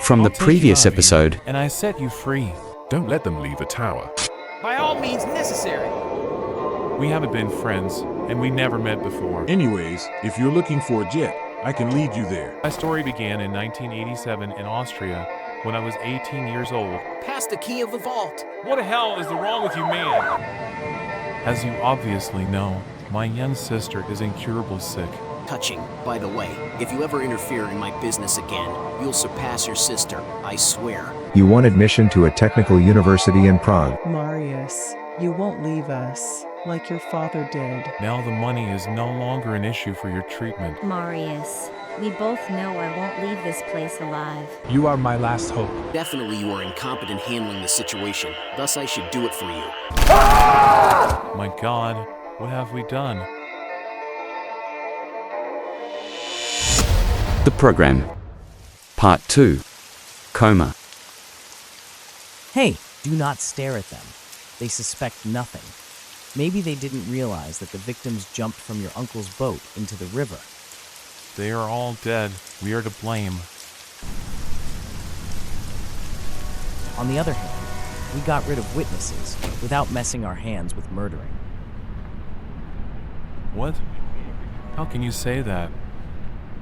From the I'll take you previous out of here, episode, and I set you free. Don't let them leave the tower. By all means necessary. We haven't been friends, and we never met before. Anyways, if you're looking for a jet, I can lead you there. My story began in 1987 in Austria, when I was 18 years old. Pass the key of the vault. What the hell is wrong with you, man? As you obviously know, my young sister is incurably sick. Touching, by the way. If you ever interfere in my business again, you'll surpass your sister, I swear. You won admission to a technical university in Prague. Marius, you won't leave us, like your father did. Now the money is no longer an issue for your treatment. Marius, we both know I won't leave this place alive. You are my last hope. Definitely you are incompetent handling the situation, thus I should do it for you. My God, what have we done? the program. Part 2. Coma. Hey, do not stare at them. They suspect nothing. Maybe they didn't realize that the victims jumped from your uncle's boat into the river. They are all dead. We are to blame. On the other hand, we got rid of witnesses without messing our hands with murdering. What? How can you say that?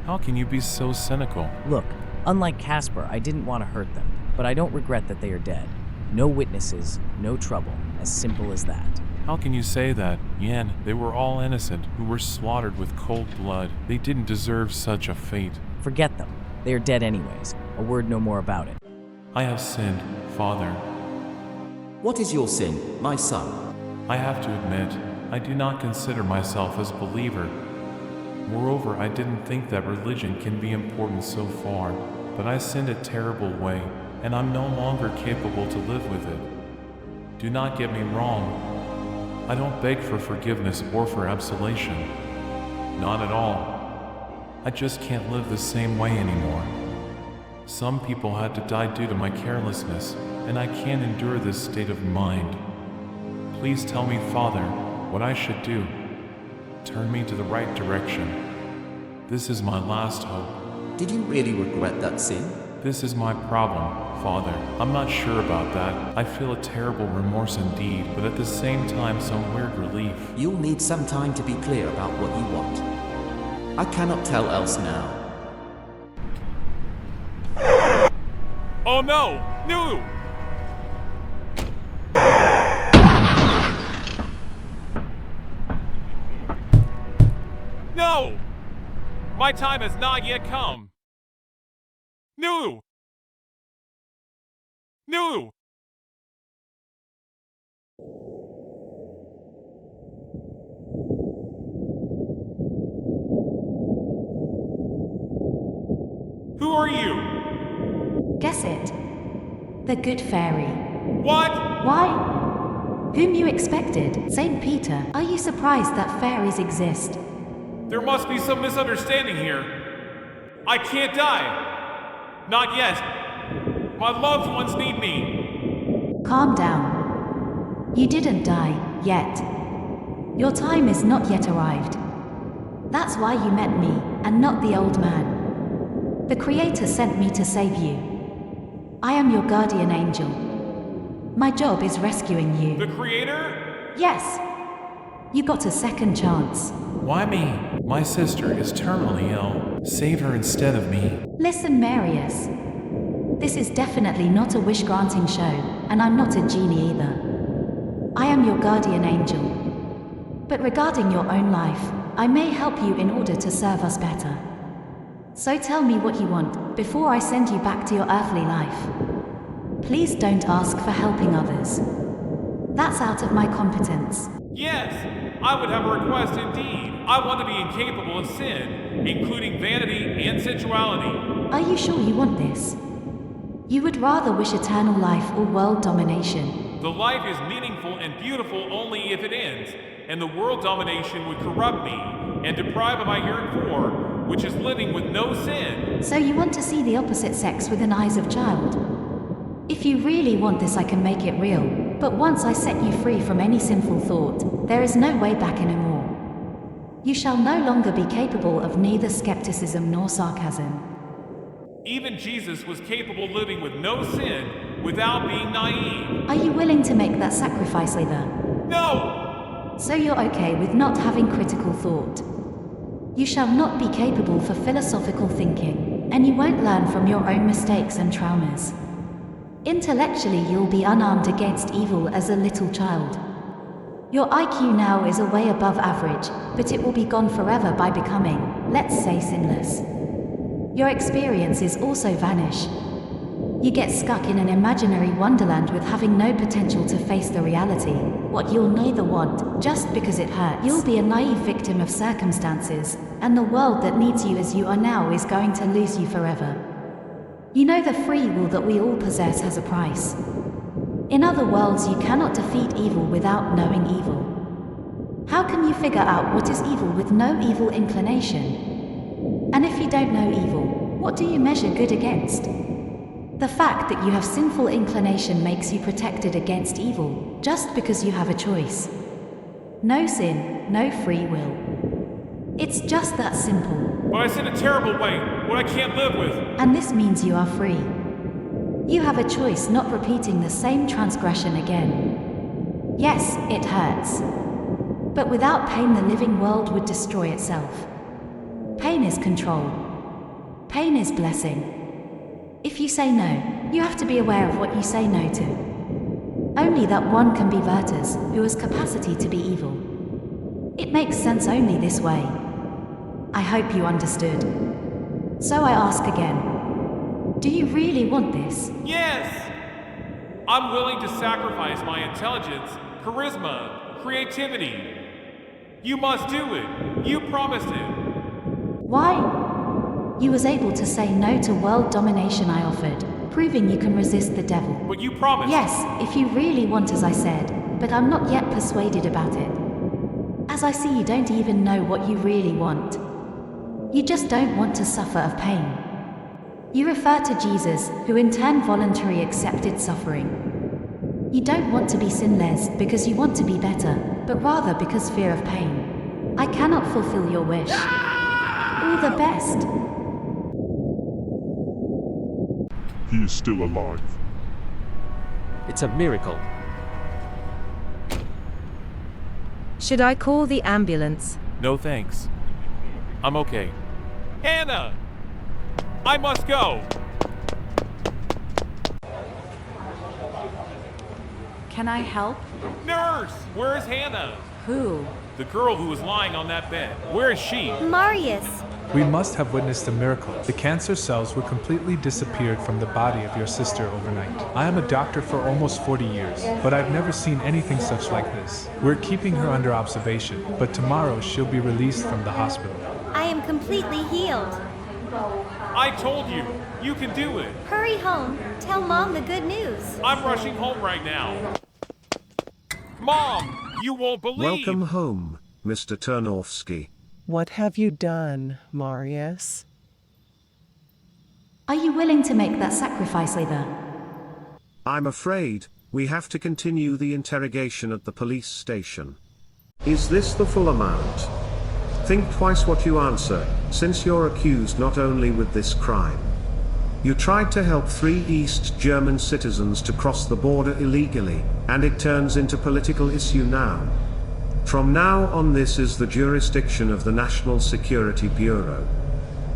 How can you be so cynical? Look, unlike Casper, I didn't want to hurt them, but I don't regret that they are dead. No witnesses, no trouble, as simple as that. How can you say that? Yen, they were all innocent, who were slaughtered with cold blood. They didn't deserve such a fate. Forget them. They are dead anyways. A word no more about it. I have sinned, Father. What is your sin, my son? I have to admit, I do not consider myself as a believer. Moreover, I didn't think that religion can be important so far, but I sinned a terrible way, and I'm no longer capable to live with it. Do not get me wrong. I don't beg for forgiveness or for absolution. Not at all. I just can't live the same way anymore. Some people had to die due to my carelessness, and I can't endure this state of mind. Please tell me, Father, what I should do. Turn me to the right direction. This is my last hope. Did you really regret that sin? This is my problem, Father. I'm not sure about that. I feel a terrible remorse indeed, but at the same time some weird relief. You'll need some time to be clear about what you want. I cannot tell else now. Oh no! No! No! My time has not yet come. No! No! Who are you? Guess it. The Good Fairy. What? Why? Whom you expected? Saint Peter, are you surprised that fairies exist? There must be some misunderstanding here. I can't die. Not yet. My loved ones need me. Calm down. You didn't die, yet. Your time is not yet arrived. That's why you met me, and not the old man. The Creator sent me to save you. I am your guardian angel. My job is rescuing you. The Creator? Yes. You got a second chance. Why me? My sister is terminally ill. Save her instead of me. Listen, Marius. This is definitely not a wish-granting show, and I'm not a genie either. I am your guardian angel. But regarding your own life, I may help you in order to serve us better. So tell me what you want, before I send you back to your earthly life. Please don't ask for helping others. That's out of my competence. Yes, I would have a request indeed. I want to be incapable of sin, including vanity and sensuality. Are you sure you want this? You would rather wish eternal life or world domination. The life is meaningful and beautiful only if it ends, and the world domination would corrupt me and deprive of my yearn for, which is living with no sin. So you want to see the opposite sex with an eyes of child? If you really want this, I can make it real, but once I set you free from any sinful thought, there is no way back anymore. You shall no longer be capable of neither skepticism nor sarcasm. Even Jesus was capable of living with no sin without being naive. Are you willing to make that sacrifice, Leather? No! So you're okay with not having critical thought. You shall not be capable for philosophical thinking, and you won't learn from your own mistakes and traumas. Intellectually, you'll be unarmed against evil as a little child. Your IQ now is a way above average, but it will be gone forever by becoming, let's say, sinless. Your experiences also vanish. You get stuck in an imaginary wonderland with having no potential to face the reality, what you'll neither want, just because it hurts. You'll be a naive victim of circumstances, and the world that needs you as you are now is going to lose you forever. You know the free will that we all possess has a price. In other words, you cannot defeat evil without knowing evil. How can you figure out what is evil with no evil inclination? And if you don't know evil, what do you measure good against? The fact that you have sinful inclination makes you protected against evil, just because you have a choice. No sin, no free will. It's just that simple. But I sin a terrible way, what I can't live with. And this means you are free. You have a choice not repeating the same transgression again. Yes, it hurts. But without pain, the living world would destroy itself. Pain is control. Pain is blessing. If you say no, you have to be aware of what you say no to. Only that one can be Virtus, who has capacity to be evil. It makes sense only this way. I hope you understood. So I ask again, do you really want this? Yes! I'm willing to sacrifice my intelligence, charisma, creativity. You must do it. You promised it. Why? You was able to say no to world domination I offered, proving you can resist the devil. But you promised. Yes, if you really want, as I said, but I'm not yet persuaded about it. As I see, you don't even know what you really want. You just don't want to suffer of pain. You refer to Jesus, who in turn voluntarily accepted suffering. You don't want to be sinless because you want to be better, but rather because fear of pain. I cannot fulfill your wish. All the best. He is still alive. It's a miracle. Should I call the ambulance? No thanks. I'm okay. Hannah! I must go! Can I help? Nurse! Where is Hannah? Who? The girl who was lying on that bed. Where is she? Marius! We must have witnessed a miracle. The cancer cells were completely disappeared from the body of your sister overnight. I am a doctor for almost 40 years, but I've never seen anything such like this. We're keeping her under observation, but tomorrow she'll be released from the hospital. I am completely healed. I told you, you can do it. Hurry home. Tell Mom the good news. I'm rushing home right now. Mom, you won't believe. Welcome home, Mr. Ternovsky. What have you done, Marius? Are you willing to make that sacrifice, Leather? I'm afraid we have to continue the interrogation at the police station. Is this the full amount? Think twice what you answer, since you're accused not only with this crime. You tried to help 3 East German citizens to cross the border illegally, and it turns into political issue now. From now on, this is the jurisdiction of the National Security Bureau.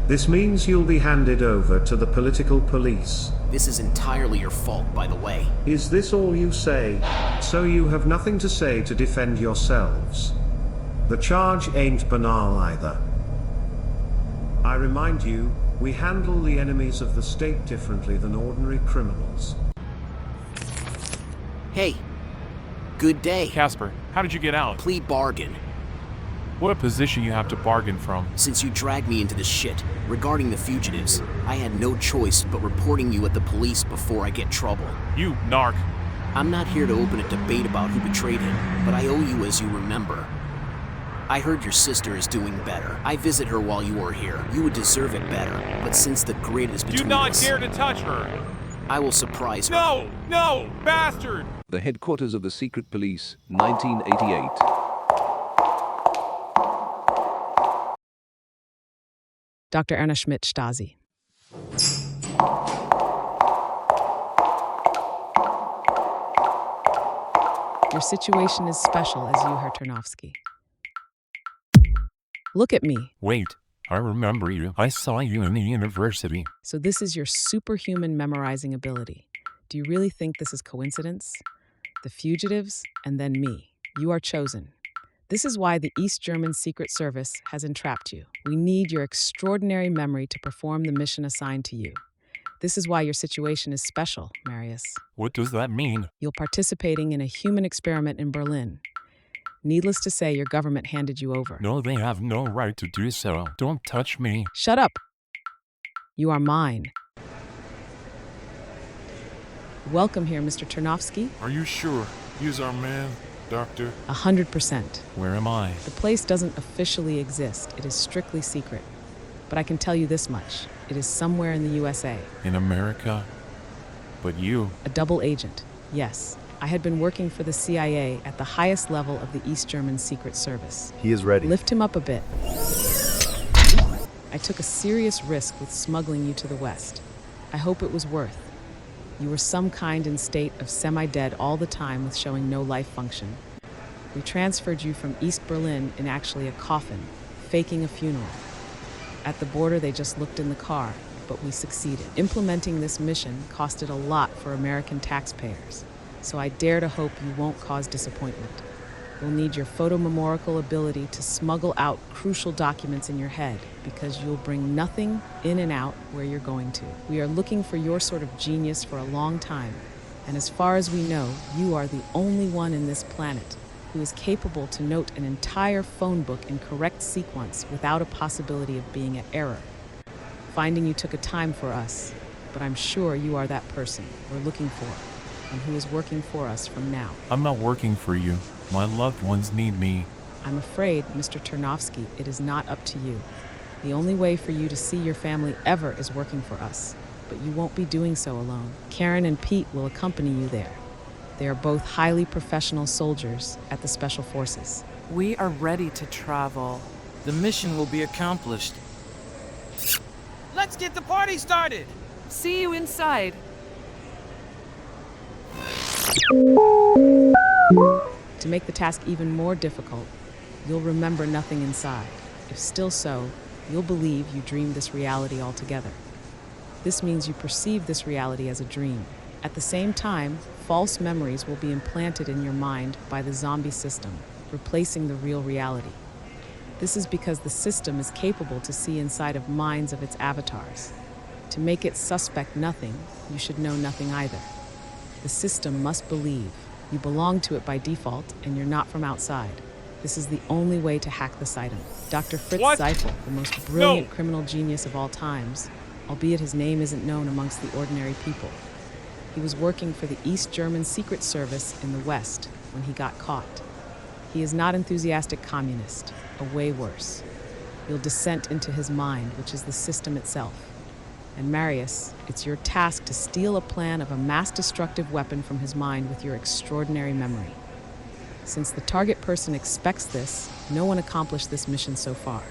This means you'll be handed over to the political police. This is entirely your fault, by the way. Is this all you say? So you have nothing to say to defend yourselves? The charge ain't banal either. I remind you, we handle the enemies of the state differently than ordinary criminals. Hey. Good day. Casper, how did you get out? Plea bargain. What a position you have to bargain from. Since you dragged me into this shit, regarding the fugitives, I had no choice but reporting you at the police before I get trouble. You narc. I'm not here to open a debate about who betrayed him, but I owe you as you remember. I heard your sister is doing better. I visit her while you are here. You would deserve it better, but since the grid is between us... Do not dare to touch her! I will surprise her. No! No! Bastard! The headquarters of the Secret Police, 1988. Dr. Erna Schmidt, Stasi. Your situation is special, as you heard Ternovsky. Look at me. Wait, I remember you. I saw you in the university. So this is your superhuman memorizing ability. Do you really think this is coincidence? The fugitives, and then me. You are chosen. This is why the East German Secret Service has entrapped you. We need your extraordinary memory to perform the mission assigned to you. This is why your situation is special, Marius. What does that mean? You're participating in a human experiment in Berlin. Needless to say, your government handed you over. No, they have no right to do so. Don't touch me. Shut up. You are mine. Welcome here, Mr. Ternovsky. Are you sure? He's our man, Doctor. 100%. Where am I? The place doesn't officially exist. It is strictly secret. But I can tell you this much. It is somewhere in the USA. In America? But you? A double agent, yes. I had been working for the CIA at the highest level of the East German Secret Service. He is ready. Lift him up a bit. I took a serious risk with smuggling you to the West. I hope it was worth. You were some kind in state of semi-dead all the time with showing no life function. We transferred you from East Berlin in actually a coffin, faking a funeral. At the border, they just looked in the car, but we succeeded. Implementing this mission costed a lot for American taxpayers, so I dare to hope you won't cause disappointment. You'll need your photomemorical ability to smuggle out crucial documents in your head, because you'll bring nothing in and out where you're going to. We are looking for your sort of genius for a long time, and as far as we know, you are the only one in this planet who is capable to note an entire phone book in correct sequence without a possibility of being at error. Finding you took a time for us, but I'm sure you are that person we're looking for, and who is working for us from now. I'm not working for you. My loved ones need me. I'm afraid, Mr. Ternovsky, it is not up to you. The only way for you to see your family ever is working for us, but you won't be doing so alone. Karen and Pete will accompany you there. They are both highly professional soldiers at the Special Forces. We are ready to travel. The mission will be accomplished. Let's get the party started! See you inside. To make the task even more difficult, you'll remember nothing inside. If still so, you'll believe you dreamed this reality altogether. This means you perceive this reality as a dream. At the same time, false memories will be implanted in your mind by the zombie system, replacing the real reality. This is because the system is capable to see inside of minds of its avatars. To make it suspect nothing, you should know nothing either. The system must believe you belong to it by default and you're not from outside. This is the only way to hack the Sidon. Dr. Fritz Seifel, the most brilliant criminal genius of all times, albeit his name isn't known amongst the ordinary people. He was working for the East German Secret Service in the West when he got caught. He is not enthusiastic communist, a way worse. You'll descent into his mind, which is the system itself. And Marius, it's your task to steal a plan of a mass-destructive weapon from his mind with your extraordinary memory. Since the target person expects this, no one accomplished this mission so far.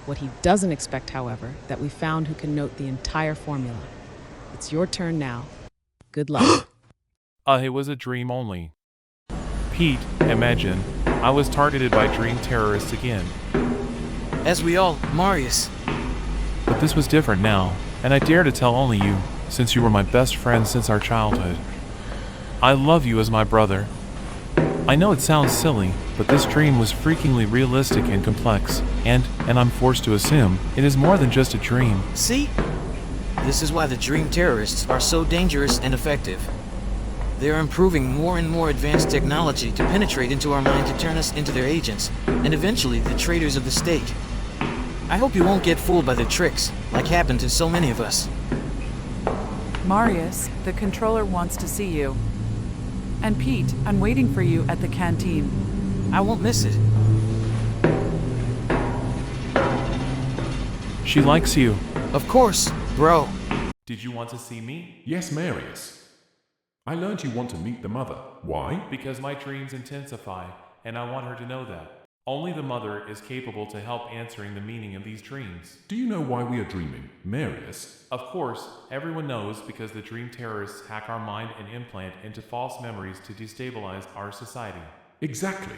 What he doesn't expect, however, that we found who can note the entire formula. It's your turn now. Good luck. It was a dream only. Pete, imagine, I was targeted by dream terrorists again. As we all, Marius. But this was different now, and I dare to tell only you, since you were my best friend since our childhood. I love you as my brother. I know it sounds silly, but this dream was freakingly realistic and complex, and I'm forced to assume, it is more than just a dream. See? This is why the dream terrorists are so dangerous and effective. They are improving more and more advanced technology to penetrate into our mind to turn us into their agents, and eventually the traitors of the state. I hope you won't get fooled by their tricks, like happened to so many of us. Marius, the controller wants to see you. And Pete, I'm waiting for you at the canteen. I won't miss it. She likes you. Of course, bro. Did you want to see me? Yes, Marius. I learned you want to meet the mother. Why? Because my dreams intensify, and I want her to know that. Only the mother is capable to help answering the meaning of these dreams. Do you know why we are dreaming, Marius? Of course, everyone knows because the dream terrorists hack our mind and implant into false memories to destabilize our society. Exactly.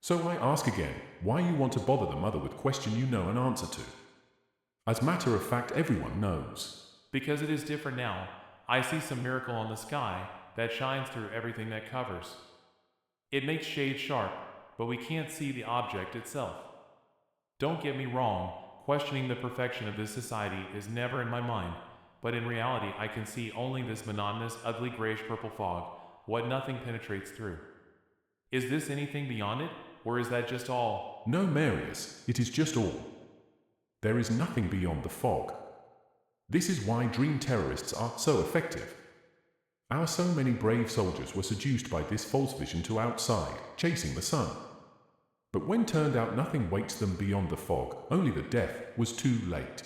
So I ask again, why you want to bother the mother with question you know an answer to? As matter of fact, everyone knows. Because it is different now. I see some miracle on the sky that shines through everything that covers. It makes shade sharp, but we can't see the object itself. Don't get me wrong, questioning the perfection of this society is never in my mind, but in reality I can see only this monotonous, ugly grayish-purple fog, what nothing penetrates through. Is this anything beyond it, or is that just all? No, Marius, it is just all. There is nothing beyond the fog. This is why dream terrorists are so effective. Our so many brave soldiers were seduced by this false vision to outside, chasing the sun. But when turned out nothing waits them beyond the fog, only the death, was too late.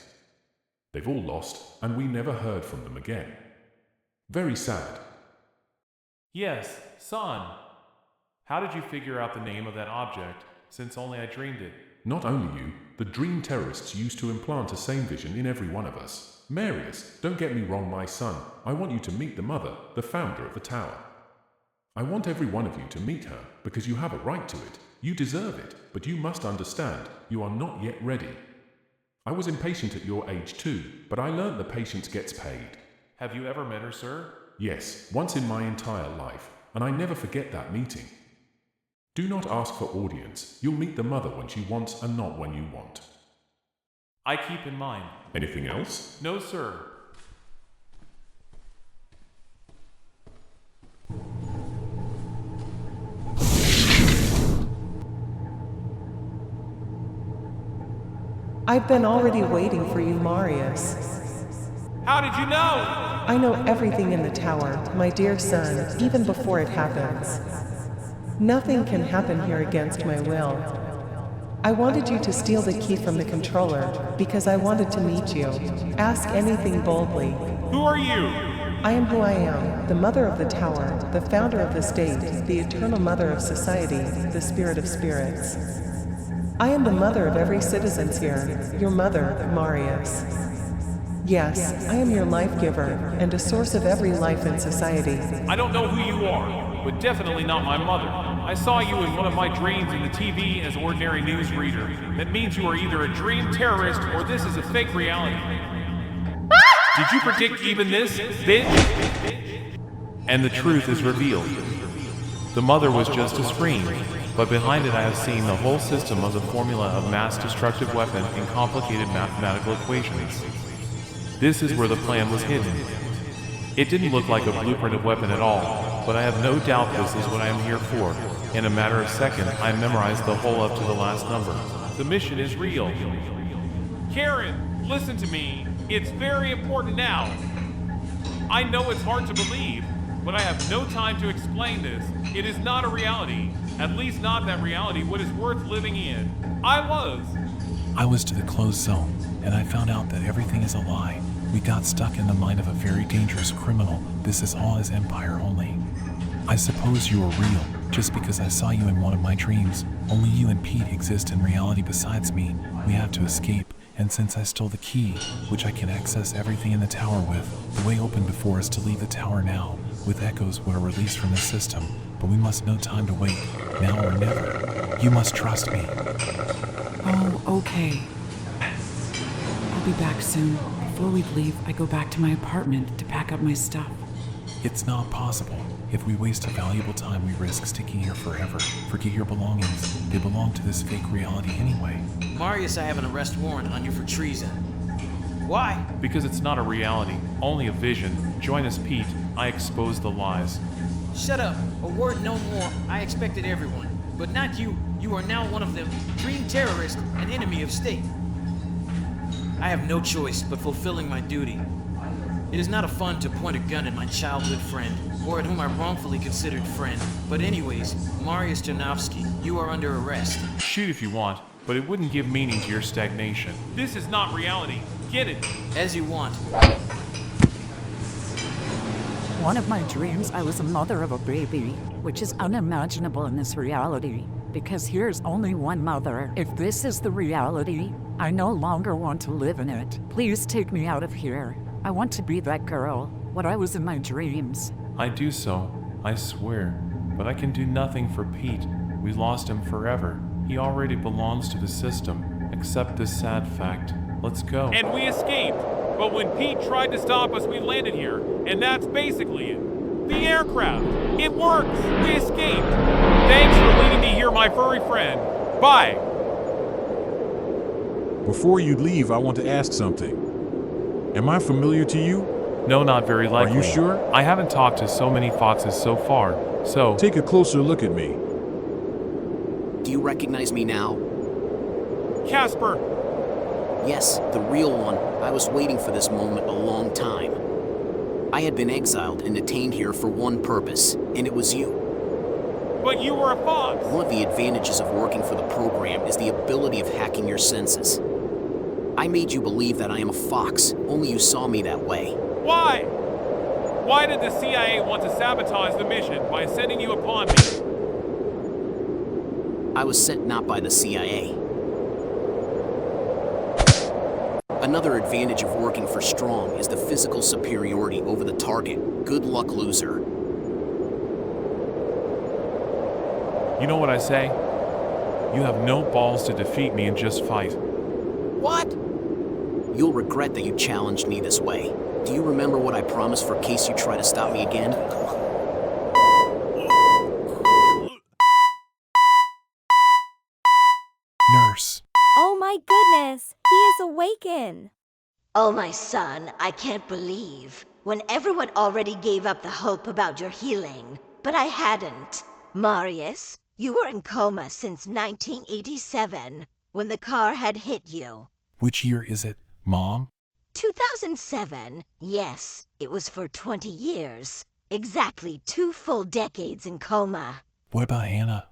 They've all lost, and we never heard from them again. Very sad. Yes, son. How did you figure out the name of that object, since only I dreamed it? Not only you, the dream terrorists used to implant the same vision in every one of us. Marius, don't get me wrong, my son. I want you to meet the mother, the founder of the tower. I want every one of you to meet her, because you have a right to it. You deserve it, but you must understand, you are not yet ready. I was impatient at your age too, but I learned the patience gets paid. Have you ever met her, sir? Yes, once in my entire life, and I never forget that meeting. Do not ask for audience. You'll meet the mother when she wants and not when you want. I keep in mind. Anything else? No, sir. I've been already waiting for you, Marius. How did you know? I know everything in the tower, my dear son, even before it happens. Nothing can happen here against my will. I wanted you to steal the key from the controller, because I wanted to meet you. Ask anything boldly. Who are you? I am who I am, the mother of the tower, the founder of the state, the eternal mother of society, the spirit of spirits. I am the mother of every citizen here, your mother, Marius. Yes, I am your life giver, and a source of every life in society. I don't know who you are, but definitely not my mother. I saw you in one of my dreams in the TV as ordinary newsreader. That means you are either a dream terrorist or this is a fake reality. Did you predict even this, bitch? And the truth is revealed. The mother was just a screen, but behind it I have seen the whole system of the formula of mass destructive weapon and complicated mathematical equations. This is where the plan was hidden. It didn't look like a blueprint of weapon at all, but I have no doubt this is what I am here for. In a matter of seconds, I memorized the whole up to the last number. The mission is real. Karen, listen to me. It's very important now. I know it's hard to believe, but I have no time to explain this. It is not a reality. At least not that reality what is worth living in. I was to the closed zone, and I found out that everything is a lie. We got stuck in the mind of a very dangerous criminal. This is all his empire only. I suppose you are real, just because I saw you in one of my dreams. Only you and Pete exist in reality besides me. We have to escape, and since I stole the key, which I can access everything in the tower with, the way open before us to leave the tower now, with echoes were released from the system. But we must no time to wait, now or never. You must trust me. Oh, okay. I'll be back soon. Before we leave, I go back to my apartment to pack up my stuff. It's not possible. If we waste a valuable time, we risk sticking here forever. Forget your belongings. They belong to this fake reality anyway. Marius, I have an arrest warrant on you for treason. Why? Because it's not a reality, only a vision. Join us, Pete. I expose the lies. Shut up. A word no more. I expected everyone. But not you. You are now one of them. Dream terrorist, an enemy of state. I have no choice but fulfilling my duty. It is not a fun to point a gun at my childhood friend, or at whom I wrongfully considered friend. But anyways, Marius Ternovsky, you are under arrest. Shoot if you want, but it wouldn't give meaning to your stagnation. This is not reality. Get it? As you want. One of my dreams, I was a mother of a baby, which is unimaginable in this reality. because here's only one mother. If this is the reality, I no longer want to live in it. Please take me out of here. I want to be that girl, what I was in my dreams. I do so, I swear. But I can do nothing for Pete. We lost him forever. He already belongs to the system. Accept this sad fact. Let's go. And we escaped. But when Pete tried to stop us, we landed here. And that's basically it. The aircraft. It works. We escaped. Thanks for leading me here, my furry friend. Bye. Before you leave, I want to ask something. Am I familiar to you? No, not very likely. Are you sure? I haven't talked to so many foxes so far, so... Take a closer look at me. Do you recognize me now? Casper! Yes, the real one. I was waiting for this moment a long time. I had been exiled and detained here for one purpose, and it was you. But you were a fox! One of the advantages of working for the program is the ability of hacking your senses. I made you believe that I am a fox, only you saw me that way. Why? Why did the CIA want to sabotage the mission by sending you upon me? I was sent not by the CIA. Another advantage of working for Strong is the physical superiority over the target. Good luck, loser. You know what I say? You have no balls to defeat me and just fight. What? You'll regret that you challenged me this way. Do you remember what I promised for case you try to stop me again? Nurse. Oh my goodness, he is awakened. Oh my son, I can't believe. When everyone already gave up the hope about your healing, but I hadn't. Marius, you were in coma since 1987, when the car had hit you. Which year is it, Mom? 2007, yes, it was for 20 years. Exactly 2 full decades in coma. What about Hannah?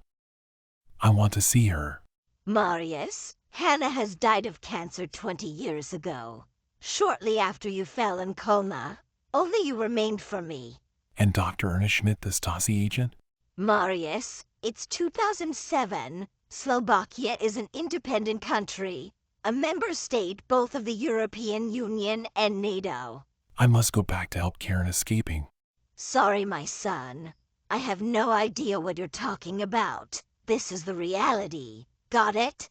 I want to see her. Marius, Hannah has died of cancer 20 years ago. Shortly after you fell in coma, only you remained for me. And Dr. Ernest Schmidt, the Stasi agent? Marius, it's 2007. Slovakia is an independent country, a member state both of the European Union and NATO. I must go back to help Karen escaping. Sorry, my son. I have no idea what you're talking about. This is the reality. Got it?